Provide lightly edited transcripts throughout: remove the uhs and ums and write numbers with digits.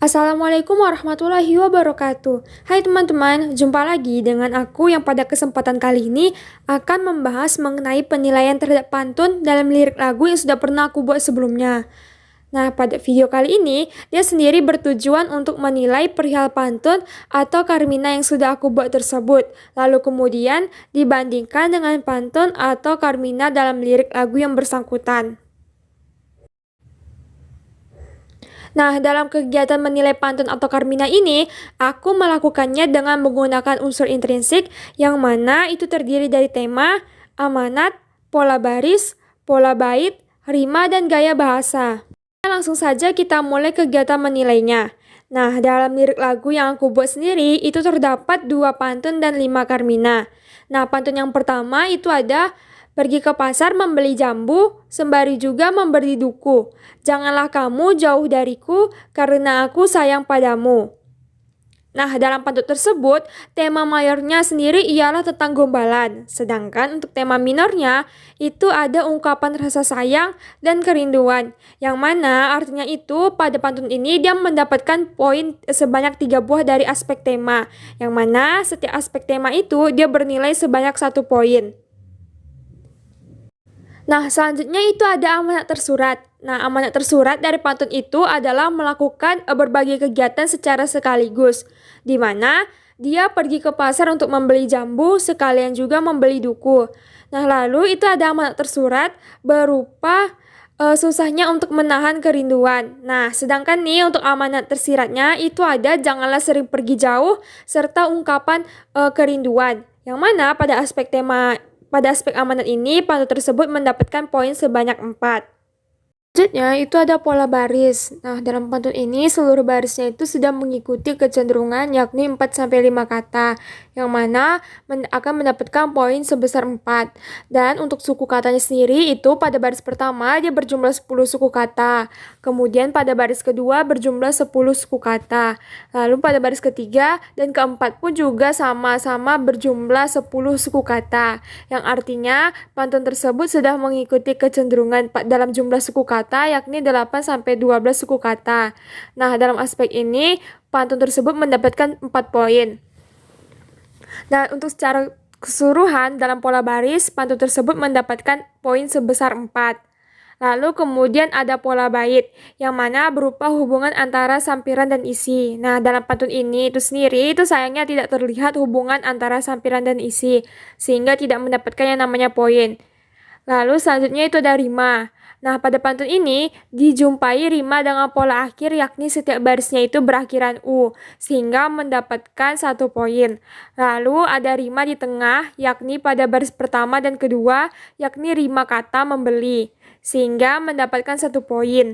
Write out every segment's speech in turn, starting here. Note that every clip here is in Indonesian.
Assalamualaikum warahmatullahi wabarakatuh. Hai teman-teman, jumpa lagi dengan aku yang pada kesempatan kali ini akan membahas mengenai penilaian terhadap pantun dalam lirik lagu yang sudah pernah aku buat sebelumnya. Nah, pada video kali ini, dia sendiri bertujuan untuk menilai perihal pantun atau karmina yang sudah aku buat tersebut. Lalu kemudian dibandingkan dengan pantun atau karmina dalam lirik lagu yang bersangkutan. Nah, dalam kegiatan menilai pantun atau karmina ini, aku melakukannya dengan menggunakan unsur intrinsik yang mana itu terdiri dari tema, amanat, pola baris, pola bait, rima, dan gaya bahasa. Langsung saja kita mulai kegiatan menilainya. Nah, dalam lirik lagu yang aku buat sendiri, itu terdapat 2 pantun dan 5 karmina. Nah, pantun yang pertama itu ada pergi ke pasar membeli jambu, sembari juga memberi duku. Janganlah kamu jauh dariku, karena aku sayang padamu. Nah, dalam pantun tersebut, tema mayornya sendiri ialah tentang gombalan. Sedangkan untuk tema minornya, itu ada ungkapan rasa sayang dan kerinduan. Yang mana artinya itu pada pantun ini dia mendapatkan poin sebanyak 3 buah dari aspek tema. Yang mana setiap aspek tema itu dia bernilai sebanyak 1 poin. Nah, selanjutnya itu ada amanat tersurat. Nah, amanat tersurat dari pantun itu adalah melakukan berbagai kegiatan secara sekaligus, di mana dia pergi ke pasar untuk membeli jambu, sekalian juga membeli duku. Nah, lalu itu ada amanat tersurat berupa susahnya untuk menahan kerinduan. Nah, sedangkan nih untuk amanat tersiratnya itu ada janganlah sering pergi jauh, serta ungkapan kerinduan. Yang mana pada aspek amanat ini, pantun tersebut mendapatkan poin sebanyak 4. Selanjutnya itu ada pola baris. Nah, dalam pantun ini seluruh barisnya itu sudah mengikuti kecenderungan yakni 4-5 kata, yang mana akan mendapatkan poin sebesar 4. Dan untuk suku katanya sendiri itu pada baris pertama dia berjumlah 10 suku kata. Kemudian pada baris kedua berjumlah 10 suku kata. Lalu pada baris ketiga dan keempat pun juga sama-sama berjumlah 10 suku kata. Yang artinya pantun tersebut sudah mengikuti kecenderungan dalam jumlah suku kata yakni 8-12 suku kata. Nah, dalam aspek ini pantun tersebut mendapatkan 4 poin. Dan untuk secara keseluruhan dalam pola baris, pantun tersebut mendapatkan poin sebesar 4. Lalu kemudian ada pola bait, yang mana berupa hubungan antara sampiran dan isi. Nah, dalam pantun ini itu sendiri, itu sayangnya tidak terlihat hubungan antara sampiran dan isi, sehingga tidak mendapatkan yang namanya poin. Lalu selanjutnya itu ada rima. Nah, pada pantun ini dijumpai rima dengan pola akhir yakni setiap barisnya itu berakhiran u, sehingga mendapatkan 1 poin. Lalu ada rima di tengah yakni pada baris pertama dan kedua yakni rima kata membeli, sehingga mendapatkan 1 poin.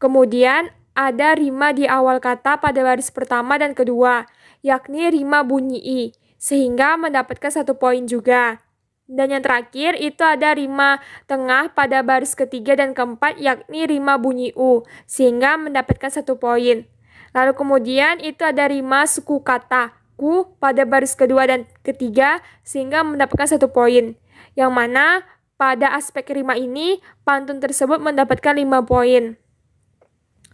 Kemudian ada rima di awal kata pada baris pertama dan kedua yakni rima bunyi i, sehingga mendapatkan 1 poin juga. Dan yang terakhir itu ada rima tengah pada baris ketiga dan keempat yakni rima bunyi u, sehingga mendapatkan 1 poin. Lalu kemudian itu ada rima suku kata ku pada baris kedua dan ketiga sehingga mendapatkan 1 poin. Yang mana pada aspek rima ini pantun tersebut mendapatkan 5 poin.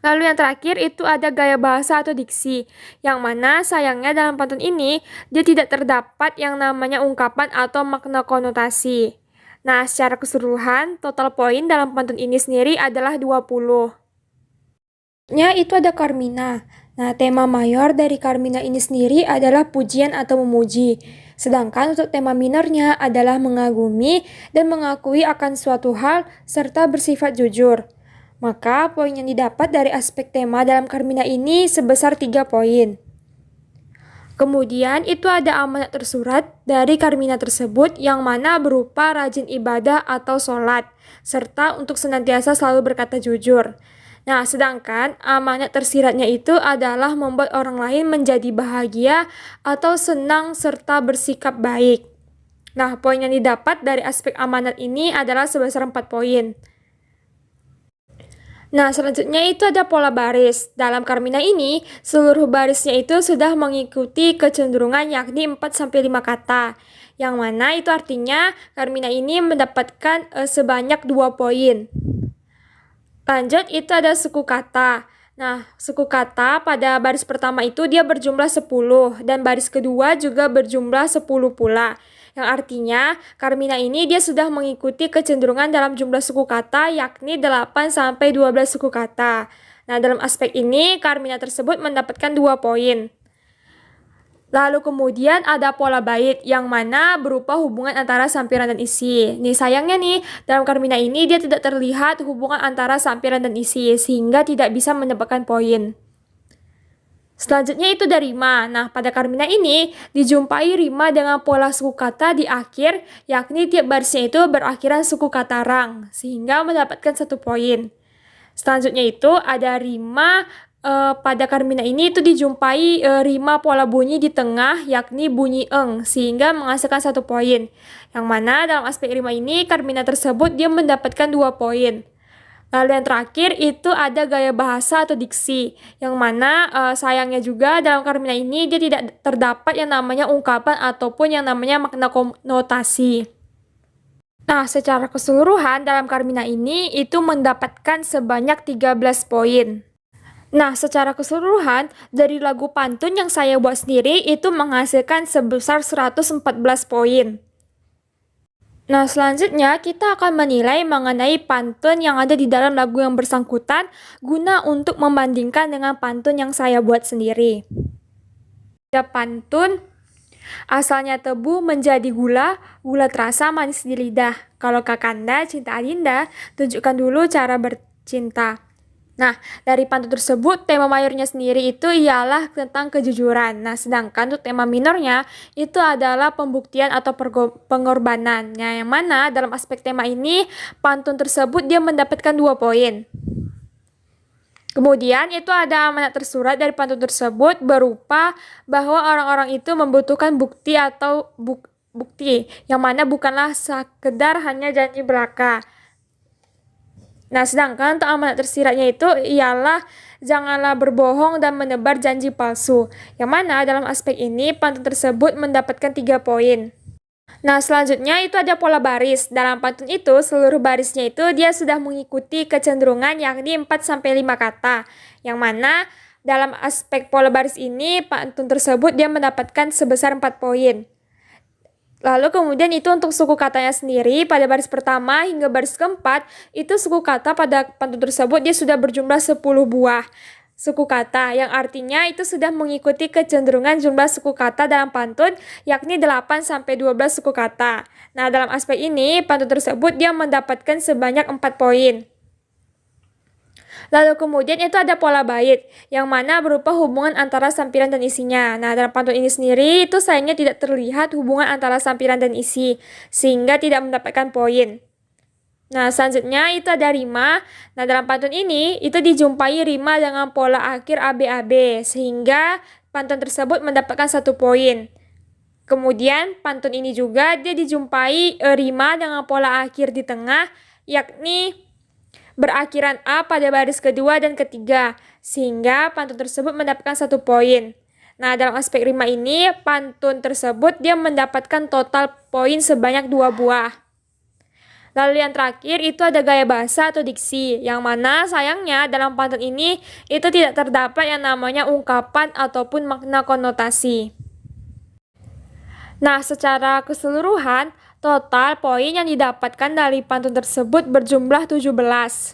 Lalu yang terakhir itu ada gaya bahasa atau diksi, yang mana sayangnya dalam pantun ini dia tidak terdapat yang namanya ungkapan atau makna konotasi. Nah, secara keseluruhan total poin dalam pantun ini sendiri adalah 20. Itu ada karmina. Nah, tema mayor dari karmina ini sendiri adalah pujian atau memuji. Sedangkan untuk tema minornya adalah mengagumi dan mengakui akan suatu hal serta bersifat jujur. Maka poin yang didapat dari aspek tema dalam karmina ini sebesar 3 poin. Kemudian itu ada amanat tersurat dari karmina tersebut yang mana berupa rajin ibadah atau sholat, serta untuk senantiasa selalu berkata jujur. Nah, sedangkan amanat tersiratnya itu adalah membuat orang lain menjadi bahagia atau senang serta bersikap baik. Nah, poin yang didapat dari aspek amanat ini adalah sebesar 4 poin. Nah, selanjutnya itu ada pola baris. Dalam karmina ini, seluruh barisnya itu sudah mengikuti kecenderungan yakni 4-5 kata. Yang mana itu artinya karmina ini mendapatkan sebanyak 2 poin. Lanjut, itu ada suku kata. Nah, suku kata pada baris pertama itu dia berjumlah 10 dan baris kedua juga berjumlah 10 pula. Yang artinya Carmina ini dia sudah mengikuti kecenderungan dalam jumlah suku kata yakni 8 sampai 12 suku kata. Nah, dalam aspek ini Carmina tersebut mendapatkan 2 poin. Lalu kemudian ada pola bait yang mana berupa hubungan antara sampiran dan isi. Nih sayangnya nih, dalam Carmina ini dia tidak terlihat hubungan antara sampiran dan isi sehingga tidak bisa mendapatkan poin. Selanjutnya itu ada rima. Nah, pada Carmina ini dijumpai rima dengan pola suku kata di akhir, yakni tiap barisnya itu berakhiran suku kata rang, sehingga mendapatkan 1 poin. Selanjutnya itu ada rima pada Carmina ini itu dijumpai rima pola bunyi di tengah, yakni bunyi eng, sehingga menghasilkan 1 poin. Yang mana dalam aspek rima ini Carmina tersebut dia mendapatkan 2 poin. Lalu yang terakhir itu ada gaya bahasa atau diksi, yang mana sayangnya juga dalam Carmina ini dia tidak terdapat yang namanya ungkapan ataupun yang namanya makna konotasi. Nah, secara keseluruhan dalam Carmina ini itu mendapatkan sebanyak 13 poin. Nah, secara keseluruhan dari lagu pantun yang saya buat sendiri itu menghasilkan sebesar 114 poin. Nah, selanjutnya kita akan menilai mengenai pantun yang ada di dalam lagu yang bersangkutan guna untuk membandingkan dengan pantun yang saya buat sendiri. Ada pantun, asalnya tebu menjadi gula, gula terasa manis di lidah. Kalau Kakanda cinta Adinda, tunjukkan dulu cara bercinta. Nah, dari pantun tersebut, tema mayornya sendiri itu ialah tentang kejujuran. Nah, sedangkan untuk tema minornya itu adalah pembuktian atau pengorbanan. Nah, yang mana dalam aspek tema ini, pantun tersebut dia mendapatkan 2 poin. Kemudian itu ada amanat tersurat dari pantun tersebut berupa bahwa orang-orang itu membutuhkan bukti atau bukti, yang mana bukanlah sekedar hanya janji belaka. Nah, sedangkan untuk amanat tersiratnya itu ialah janganlah berbohong dan menebar janji palsu. Yang mana dalam aspek ini pantun tersebut mendapatkan 3 poin. Nah, selanjutnya itu ada pola baris. Dalam pantun itu seluruh barisnya itu dia sudah mengikuti kecenderungan yakni 4-5 kata. Yang mana dalam aspek pola baris ini pantun tersebut dia mendapatkan sebesar 4 poin. Lalu kemudian itu untuk suku katanya sendiri pada baris pertama hingga baris keempat itu suku kata pada pantun tersebut dia sudah berjumlah 10 buah suku kata yang artinya itu sudah mengikuti kecenderungan jumlah suku kata dalam pantun yakni 8-12 suku kata. Nah, dalam aspek ini pantun tersebut dia mendapatkan sebanyak 4 poin. Lalu kemudian itu ada pola bait, yang mana berupa hubungan antara sampiran dan isinya. Nah, dalam pantun ini sendiri itu sayangnya tidak terlihat hubungan antara sampiran dan isi, sehingga tidak mendapatkan poin. Nah, selanjutnya itu ada rima. Nah, dalam pantun ini itu dijumpai rima dengan pola akhir ABAB, sehingga pantun tersebut mendapatkan 1 poin. Kemudian pantun ini juga dia dijumpai rima dengan pola akhir di tengah, yakni berakhiran A pada baris kedua dan ketiga, sehingga pantun tersebut mendapatkan 1 poin. Nah, dalam aspek rima ini, pantun tersebut dia mendapatkan total poin sebanyak 2 buah. Lalu yang terakhir itu ada gaya bahasa atau diksi, yang mana sayangnya dalam pantun ini itu tidak terdapat yang namanya ungkapan ataupun makna konotasi. Nah, secara keseluruhan, total poin yang didapatkan dari pantun tersebut berjumlah 17.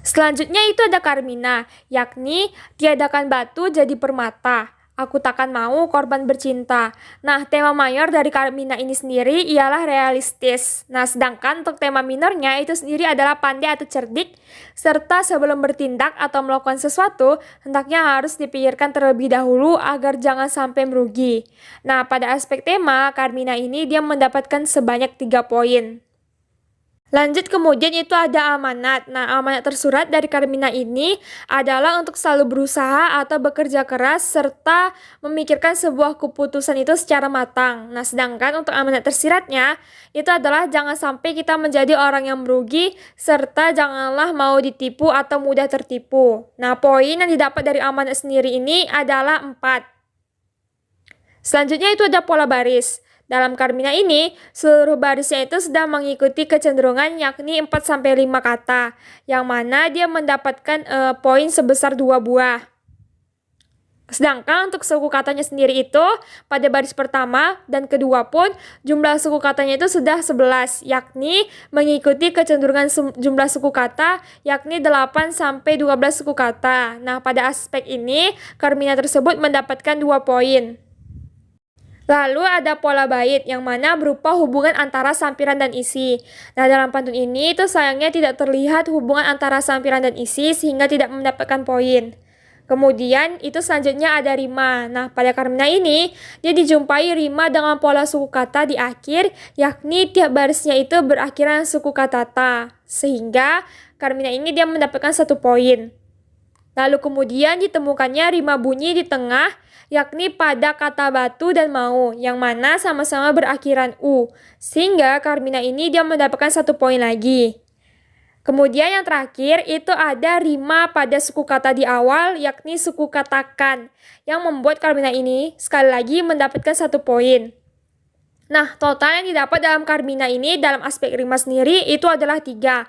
Selanjutnya itu ada Carmina, yakni tiadakan batu jadi permata. Aku takkan mau korban bercinta. Nah, tema mayor dari Carmina ini sendiri ialah realistis. Nah, sedangkan untuk tema minornya itu sendiri adalah pandai atau cerdik, serta sebelum bertindak atau melakukan sesuatu, hendaknya harus dipikirkan terlebih dahulu agar jangan sampai merugi. Nah, pada aspek tema, Carmina ini dia mendapatkan sebanyak 3 poin. Lanjut kemudian itu ada amanat. Nah, amanat tersurat dari Carmina ini adalah untuk selalu berusaha atau bekerja keras serta memikirkan sebuah keputusan itu secara matang. Nah, sedangkan untuk amanat tersiratnya itu adalah jangan sampai kita menjadi orang yang merugi serta janganlah mau ditipu atau mudah tertipu. Nah, poin yang didapat dari amanat sendiri ini adalah 4. Selanjutnya itu ada pola baris. Dalam Carmina ini, seluruh barisnya itu sudah mengikuti kecenderungan yakni 4-5 kata, yang mana dia mendapatkan poin sebesar 2 buah. Sedangkan untuk suku katanya sendiri itu, pada baris pertama dan kedua pun jumlah suku katanya itu sudah 11, yakni mengikuti kecenderungan jumlah suku kata, yakni 8-12 suku kata. Nah, pada aspek ini, Carmina tersebut mendapatkan 2 poin. Lalu ada pola bait yang mana berupa hubungan antara sampiran dan isi. Nah, dalam pantun ini itu sayangnya tidak terlihat hubungan antara sampiran dan isi sehingga tidak mendapatkan poin. Kemudian itu selanjutnya ada rima. Nah, pada Carmina ini dia dijumpai rima dengan pola suku kata di akhir, yakni tiap barisnya itu berakhiran suku kata ta. Sehingga Carmina ini dia mendapatkan 1 poin. Lalu kemudian ditemukannya rima bunyi di tengah, yakni pada kata batu dan mau, yang mana sama-sama berakhiran u. Sehingga Carmina ini dia mendapatkan 1 poin lagi. Kemudian yang terakhir itu ada rima pada suku kata di awal, yakni suku katakan, yang membuat Carmina ini sekali lagi mendapatkan 1 poin. Nah, total yang didapat dalam Carmina ini dalam aspek rima sendiri itu adalah 3.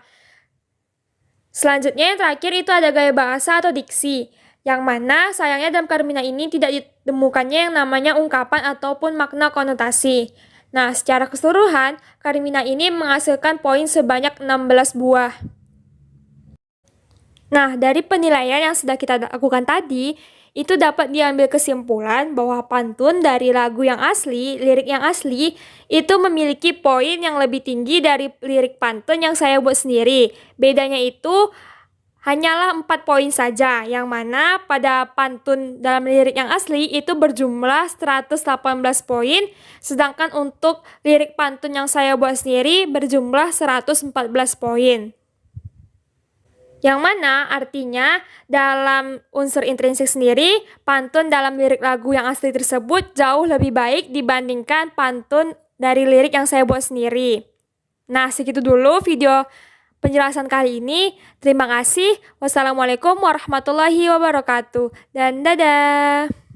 Selanjutnya yang terakhir itu ada gaya bahasa atau diksi, yang mana sayangnya dalam Carmina ini tidak ditemukannya yang namanya ungkapan ataupun makna konotasi. Nah, secara keseluruhan, Carmina ini menghasilkan poin sebanyak 16 buah. Nah, dari penilaian yang sudah kita lakukan tadi, itu dapat diambil kesimpulan bahwa pantun dari lagu yang asli, lirik yang asli, itu memiliki poin yang lebih tinggi dari lirik pantun yang saya buat sendiri. Bedanya itu hanyalah 4 poin saja, yang mana pada pantun dalam lirik yang asli itu berjumlah 118 poin, sedangkan untuk lirik pantun yang saya buat sendiri berjumlah 114 poin. Yang mana artinya dalam unsur intrinsik sendiri, pantun dalam lirik lagu yang asli tersebut jauh lebih baik dibandingkan pantun dari lirik yang saya buat sendiri. Nah, segitu dulu video penjelasan kali ini. Terima kasih. Wassalamualaikum warahmatullahi wabarakatuh. Dan dadah.